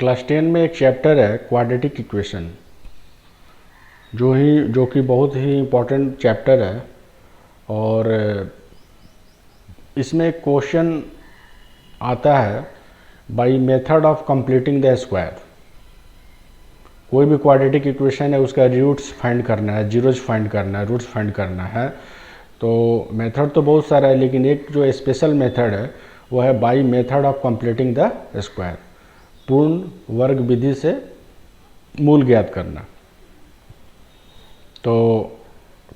Class 10 में एक chapter है क्वाड्रेटिक इक्वेशन, जो कि बहुत ही इम्पोर्टेंट चैप्टर है। और इसमें एक क्वेश्चन आता है by method of completing the square. कोई भी क्वाड्रेटिक इक्वेशन है उसका रूट्स फाइंड करना है, जीरोज फाइंड करना है, रूट्स फाइंड करना है। तो मेथड तो बहुत सारा है, लेकिन एक जो स्पेशल मेथड है वो है by method of completing the square, पूर्ण वर्ग विधि से मूल ज्ञात करना। तो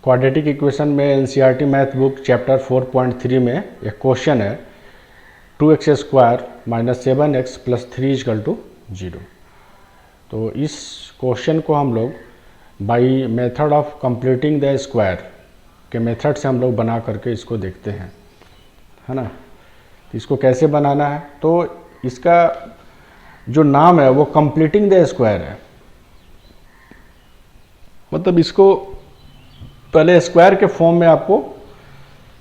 क्वाड्रेटिक इक्वेशन में एनसीईआरटी मैथ बुक चैप्टर 4.3 में एक क्वेश्चन है 2x square minus 7x plus 3 equal to 0। तो इस क्वेश्चन को हम लोग by method of completing the square के मेथड से हम लोग बना करके इसको देखते हैं, है ना। इसको कैसे बनाना है, तो इसका जो नाम है वो कंप्लीटिंग द स्क्वायर है। मतलब इसको पहले स्क्वायर के फॉर्म में आपको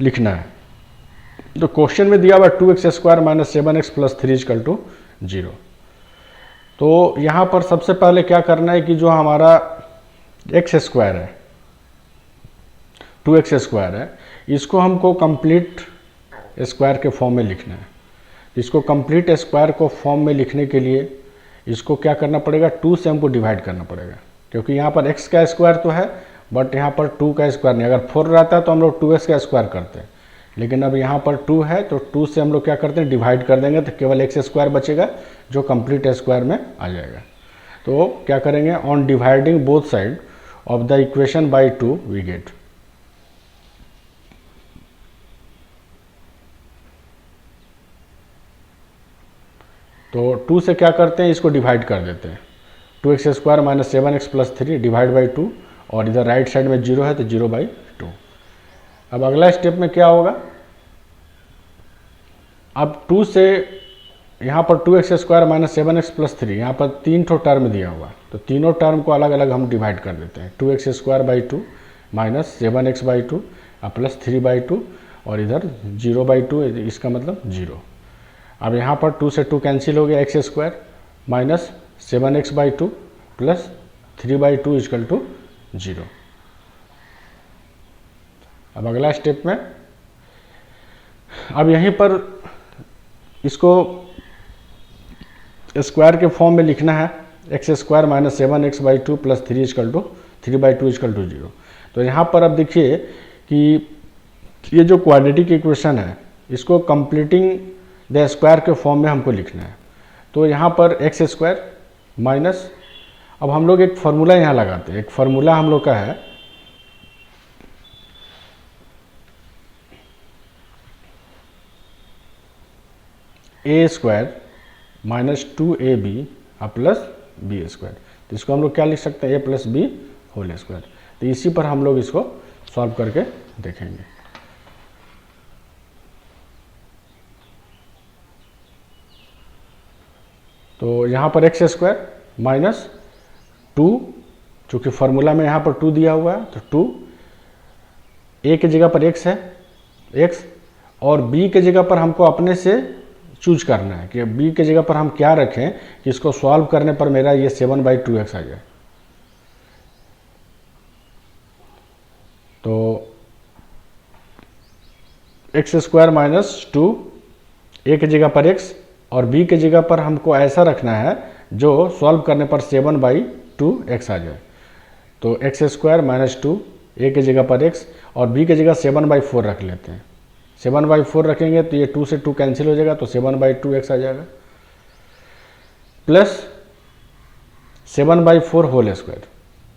लिखना है। तो क्वेश्चन में दिया हुआ 2x square minus 7x plus 3 equal to 0। तो यहाँ पर सबसे पहले क्या करना है कि जो हमारा x स्क्वायर है, 2x स्क्वायर है, इसको हमको कंप्लीट स्क्वायर के फॉर्म में लिखना है। इसको कंप्लीट स्क्वायर को फॉर्म में लिखने के लिए इसको क्या करना पड़ेगा, 2 से हमको डिवाइड करना पड़ेगा, क्योंकि यहाँ पर x का स्क्वायर तो है बट यहाँ पर 2 का स्क्वायर नहीं। अगर 4 रहता तो हम लोग 2x का स्क्वायर करते हैं, लेकिन अब यहाँ पर 2 है तो 2 से हम लोग क्या करते हैं, डिवाइड कर देंगे तो केवल x स्क्वायर बचेगा जो कंप्लीट स्क्वायर में आ जाएगा। तो क्या करेंगे, on dividing both side of the equation by 2 we get. तो 2 से क्या करते हैं, इसको डिवाइड कर देते हैं। 2x square minus 7x plus 3 divide by 2, और इधर राइट साइड में 0 है तो 0/2। अब अगला स्टेप में क्या होगा, अब 2 से यहाँ पर 2x square minus 7x plus 3, यहाँ पर 3 ठो टर्म दिया हुआ, तो तीनों टर्म को अलग अलग हम डिवाइड कर देते हैं। 2x square by 2 minus 7x/2 और प्लस 3/2, और इधर 0/2, इसका मतलब 0। अब यहाँ पर 2 से 2 कैंसिल हो गया, x square minus 7x/2 plus 3/2 equal to 0। अब अगला स्टेप में अब यहीं पर इसको स्क्वायर के फॉर्म में लिखना है, x square minus 7x/2 plus 3 equal to 3/2 equal to 0। तो यहाँ पर अब देखिए कि ये जो क्वाड्रेटिक इक्वेशन है इसको कंप्लीटिंग द स्क्वायर के फॉर्म में हमको लिखना है। तो यहाँ पर x स्क्वायर माइनस, अब हम लोग एक फार्मूला यहाँ लगाते हैं। एक फार्मूला हम लोग का है a square minus 2ab plus B square. तो इसको हम लोग क्या लिख सकते हैं, a plus b whole square. तो इसी पर हम लोग इसको सॉल्व करके देखेंगे। तो यहाँ पर x स्क्वायर माइनस 2, चूँकि फार्मूला में यहाँ पर 2 दिया हुआ है तो 2 a के जगह पर x है x, और b के जगह पर हमको अपने से चूज करना है कि b के जगह पर हम क्या रखें कि इसको सॉल्व करने पर मेरा ये 7/2x आ जाए। तो x स्क्वायर माइनस 2, a की जगह पर x और b के जगह पर हमको ऐसा रखना है जो सॉल्व करने पर 7/2x आ जाए। तो x स्क्वायर माइनस 2, a के जगह पर x और b के जगह 7/4 रख लेते हैं। 7/4 रखेंगे तो ये 2 से 2 कैंसिल हो जाएगा तो 7/2x आ जाएगा, प्लस 7/4 होल स्क्वायर,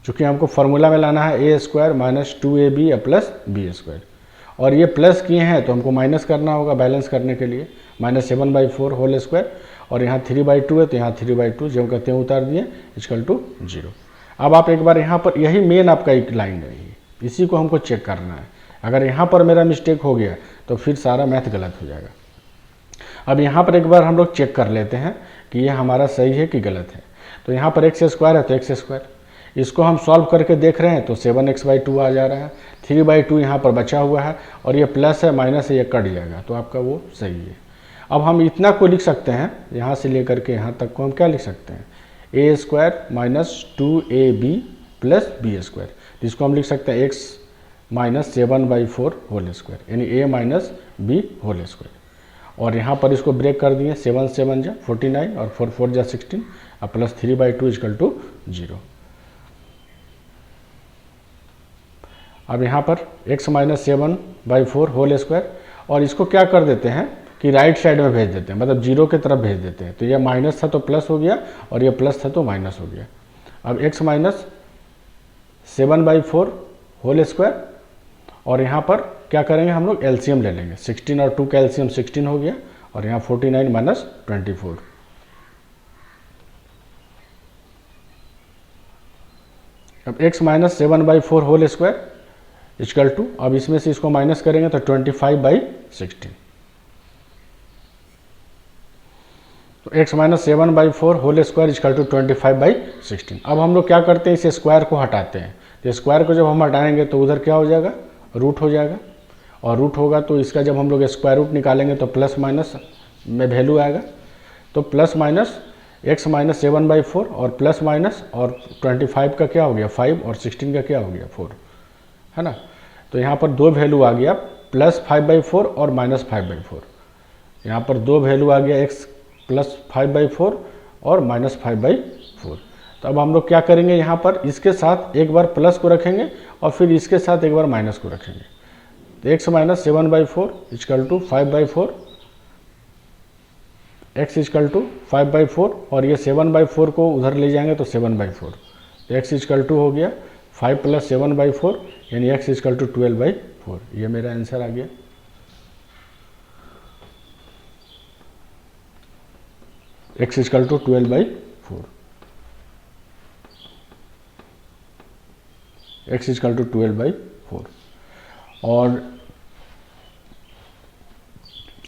चूँकि हमको फार्मूला में लाना है a square minus 2ab plus B square, और ये प्लस किए हैं तो हमको माइनस करना होगा बैलेंस करने के लिए। माइनस 7/4 होल स्क्वायर, और यहाँ 3/2 है तो यहाँ 3/2 जो कहते हैं उतार दिए इक्वल टू 0। अब आप एक बार यहाँ पर, यही मेन आपका एक लाइन है, इसी को हमको चेक करना है। अगर यहाँ पर मेरा मिस्टेक हो गया तो फिर सारा मैथ गलत हो जाएगा। अब यहाँ पर एक बार हम लोग चेक कर लेते हैं कि ये हमारा सही है कि गलत है। तो यहाँ पर x स्क्वायर है तो x स्क्वायर, इसको हम सॉल्व करके देख रहे हैं तो 7x/2 आ जा रहा है, 3/2 यहाँ पर बचा हुआ है, और ये प्लस है माइनस है ये कट जाएगा, तो आपका वो सही है। अब हम इतना को लिख सकते हैं, यहाँ से लेकर के यहाँ तक को हम क्या लिख सकते हैं, A square minus 2ab plus B square, जिसको हम लिख सकते हैं x माइनस 7/4 होल स्क्वायर, यानी a minus B whole square. और यहाँ पर इसको ब्रेक कर दिए, 7 7 जा 49 और 4 4 जा 16 और प्लस 3/2 इक्वल टू 0। अब यहाँ पर x माइनस 7/4 होल स्क्वायर, और इसको क्या कर देते हैं कि राइट साइड में भेज देते हैं, मतलब 0 की तरफ भेज देते हैं। तो यह माइनस था तो प्लस हो गया, और यह प्लस था तो माइनस हो गया। अब x माइनस 7/4 होल स्क्वायर, और यहाँ पर क्या करेंगे हम लोग, एलसीएम ले लेंगे, 16 और 2 का एलसीएम 16 हो गया, और यहाँ 49 माइनस 24। अब x minus 7/4 whole square equal to, अब इसमें से इसको माइनस करेंगे तो 25/16। तो x minus 7/4 whole square equal to 25/16। अब हम लोग क्या करते हैं, इसे स्क्वायर को हटाते हैं। तो स्क्वायर को जब हम हटाएंगे तो उधर क्या हो जाएगा, रूट हो जाएगा, और रूट होगा तो इसका जब हम लोग स्क्वायर रूट निकालेंगे तो प्लस माइनस में वैल्यू आएगा। तो प्लस माइनस x माइनस 7/4 और प्लस माइनस, और 25 का क्या हो गया 5, और 16 का क्या हो गया 4, है ना। तो यहाँ पर दो वैल्यू आ गया, प्लस 5/4 और माइनस 5/4। यहाँ पर दो वैल्यू आ गया, x प्लस 5/4 और माइनस 5/4। तो अब हम लोग क्या करेंगे, यहाँ पर इसके साथ एक बार प्लस को रखेंगे और फिर इसके साथ एक बार माइनस को रखेंगे। तो x minus 7/4 equal to 5/4, x equal to 5/4, और ये 7/4 को उधर ले जाएंगे तो 7/4। तो x इक्वल टू हो गया 5 प्लस 7/4, यानी x इक्वल टू 12/4। ये मेरा आंसर आ गया। x equal to 12/4, x equal to 12/4। और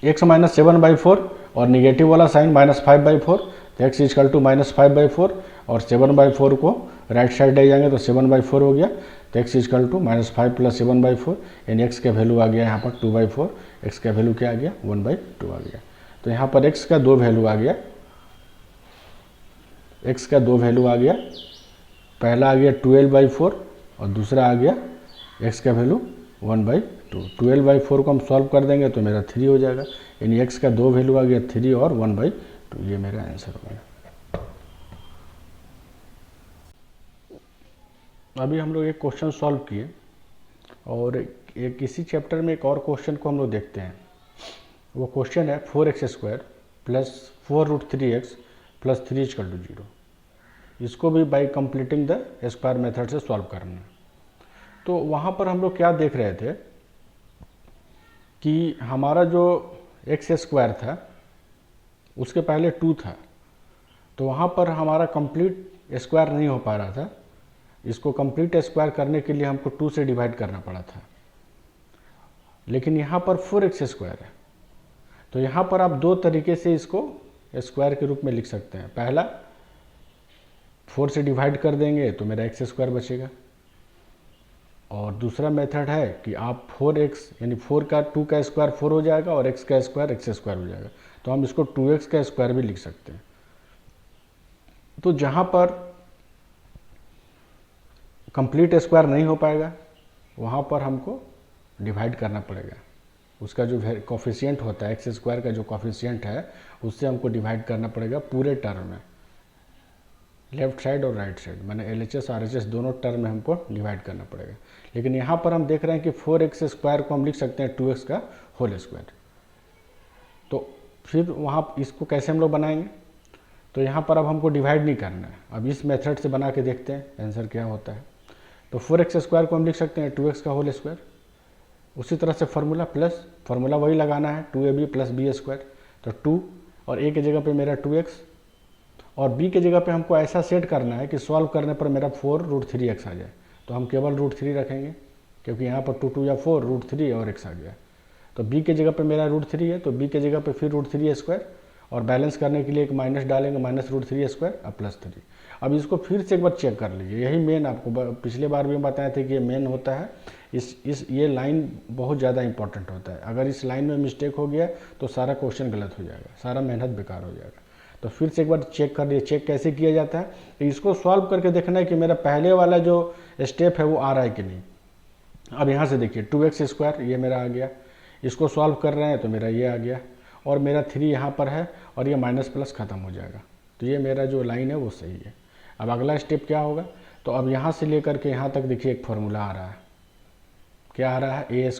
x माइनस 7/4 और निगेटिव वाला साइन माइनस 5/4, तो x इक्वल टू माइनस 5/4, और 7/4 को राइट साइड ले जाएंगे तो 7/4 हो गया। तो x equal to minus 5 plus 7/4, यानी x का वैल्यू आ गया यहाँ पर 2/4, x का वैल्यू क्या आ गया 1/2 आ गया। तो यहाँ पर x का दो वैल्यू आ गया, x का दो वैल्यू आ गया, पहला आ गया 12/4 और दूसरा आ गया x का वैल्यू 1/2। 12/4 को हम सॉल्व कर देंगे तो मेरा 3 हो जाएगा, यानी x का दो वैल्यू आ गया 3 और 1/2। ये मेरा आंसर हो गया। अभी हम लोग एक क्वेश्चन सॉल्व किए, और एक इसी चैप्टर में एक और क्वेश्चन को हम लोग देखते हैं। वो क्वेश्चन है 4x² plus 4√3x plus 3 equal to 0। इसको भी by completing the square method से सॉल्व करना है। तो वहाँ पर हम लोग क्या देख रहे थे कि हमारा जो x² था उसके पहले 2 था, तो वहाँ पर हमारा कंप्लीट स्क्वायर नहीं हो पा रहा था। इसको कंप्लीट स्क्वायर करने के लिए हमको 2 से डिवाइड करना पड़ा था, लेकिन यहाँ पर 4x² है। तो यहाँ पर आप दो तरीके से इसको स्क्वायर के रूप में लिख सकते हैं। पहला 4 से डिवाइड कर देंगे तो मेरा x² बचेगा, और दूसरा मेथड है कि आप 4x यानी 4 का 2 का स्क्वायर 4 हो जाएगा और x का स्क्वायर x² हो जाएगा, तो हम इसको 2x का स्क्वायर भी लिख सकते हैं। तो जहाँ पर कंप्लीट स्क्वायर नहीं हो पाएगा वहाँ पर हमको डिवाइड करना पड़ेगा। उसका जो कोफिशिएंट होता है x² का जो कोफिशिएंट है उससे हमको डिवाइड करना पड़ेगा पूरे टर्म में, लेफ्ट साइड और राइट साइड, मैंने LHS RHS दोनों टर्म में हमको डिवाइड करना पड़ेगा। लेकिन यहाँ पर हम देख रहे हैं कि 4x² को हम लिख सकते हैं 2x का होल स्क्वायर। तो फिर वहाँ इसको कैसे हम लोग बनाएंगे, तो यहाँ पर अब हमको डिवाइड नहीं करना है। अब इस मेथड से बना के देखते हैं आंसर क्या होता है। तो 4x² को हम लिख सकते हैं 2x का होल स्क्वायर। उसी तरह से फार्मूला वही लगाना है 2ab प्लस b²। तो 2 और a की जगह पे मेरा 2x, और b की जगह पे हमको ऐसा सेट करना है कि सॉल्व करने पर मेरा 4√3x आ जाए। तो हम केवल √3 रखेंगे, क्योंकि यहाँ पर 2 2 या 4 √3 और x आ गया। तो b की जगह पे मेरा √3 है, तो b की जगह पे फिर √3² और बैलेंस करने के लिए एक माइनस डालेंगे, -√3² अब +3। अब इसको फिर से एक बार चेक कर लीजिए, यही मेन आपको पिछले बार भी बताए थे कि ये मेन होता है। ये लाइन बहुत ज़्यादा इंपॉर्टेंट होता है। अगर इस लाइन में मिस्टेक हो गया तो सारा क्वेश्चन गलत हो जाएगा, सारा मेहनत बेकार हो जाएगा। तो फिर से एक बार चेक कर लीजिए। चेक कैसे किया जाता है, इसको सॉल्व करके देखना है कि मेरा पहले वाला जो स्टेप है वो आ रहा है कि नहीं। अब यहाँ से देखिए 2x² ये मेरा आ गया, इसको सॉल्व कर रहे हैं तो मेरा ये आ गया, और मेरा 3 यहाँ पर है और ये माइनस प्लस ख़त्म हो जाएगा। तो ये मेरा जो लाइन है वो सही है। अब अगला स्टेप क्या होगा, तो अब यहाँ से लेकर के यहाँ तक देखिए एक फार्मूला आ रहा है। क्या आ रहा है, a²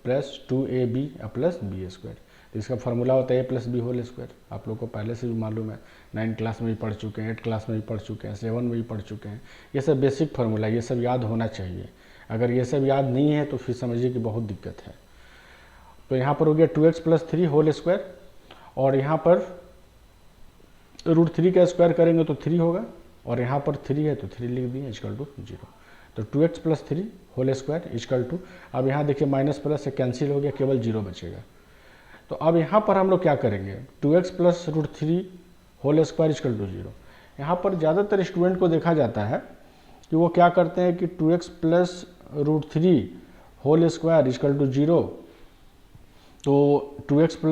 + 2ab + b²। तो इसका फार्मूला होता है a+b²। आप लोग को पहले से भी मालूम है, 9 क्लास में भी पढ़ चुके हैं, 8 क्लास में भी पढ़ चुके हैं, 7 में भी पढ़ चुके हैं। ये सब बेसिक फार्मूला, ये सब याद होना चाहिए। अगर ये सब याद नहीं है तो फिर समझिए कि बहुत दिक्कत है। तो यहाँ पर हो गया 2x + 3² और यहाँ पर √3 का स्क्वायर करेंगे तो 3 होगा, और यहाँ पर 3 है तो 3 लिख दिए =0। तो 2x + 3² अब यहाँ देखिए माइनस प्लस से कैंसिल हो गया, केवल 0 बचेगा। तो अब यहाँ पर हम लोग क्या करेंगे, 2x + √3² = 0। यहाँ पर ज़्यादातर स्टूडेंट को देखा जाता है कि वो क्या करते हैं कि 2x + √3² = 0, तो 2x +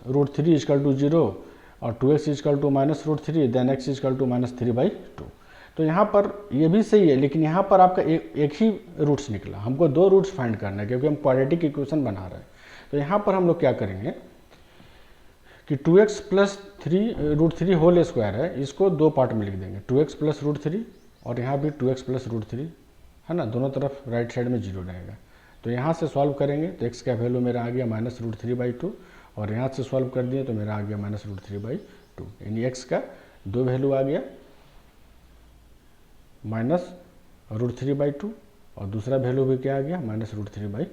√3 = 0 और 2x = -√3, देन x = -3/2। तो यहाँ पर ये भी सही है, लेकिन यहाँ पर आपका एक ही रूट्स निकला, हमको 2 रूट्स फाइंड करना है क्योंकि हम क्वाड्रेटिक इक्वेशन बना रहे हैं। तो यहाँ पर हम लोग क्या करेंगे कि 2x + √3² है, इसको 2 पार्ट में लिख देंगे, 2x + √3 और यहाँ भी 2x + √3 है ना, दोनों तरफ राइट साइड में 0 रहेगा। तो यहाँ से सॉल्व करेंगे तो x का वैल्यू मेरा आ गया -√3/2 और यहाँ से सॉल्व कर दिए तो मेरा आ गया -√3/2, यानी x का 2 वैल्यू आ गया -√3/2 और दूसरा वैल्यू भी क्या आ गया -√3/2।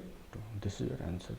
This is your answer.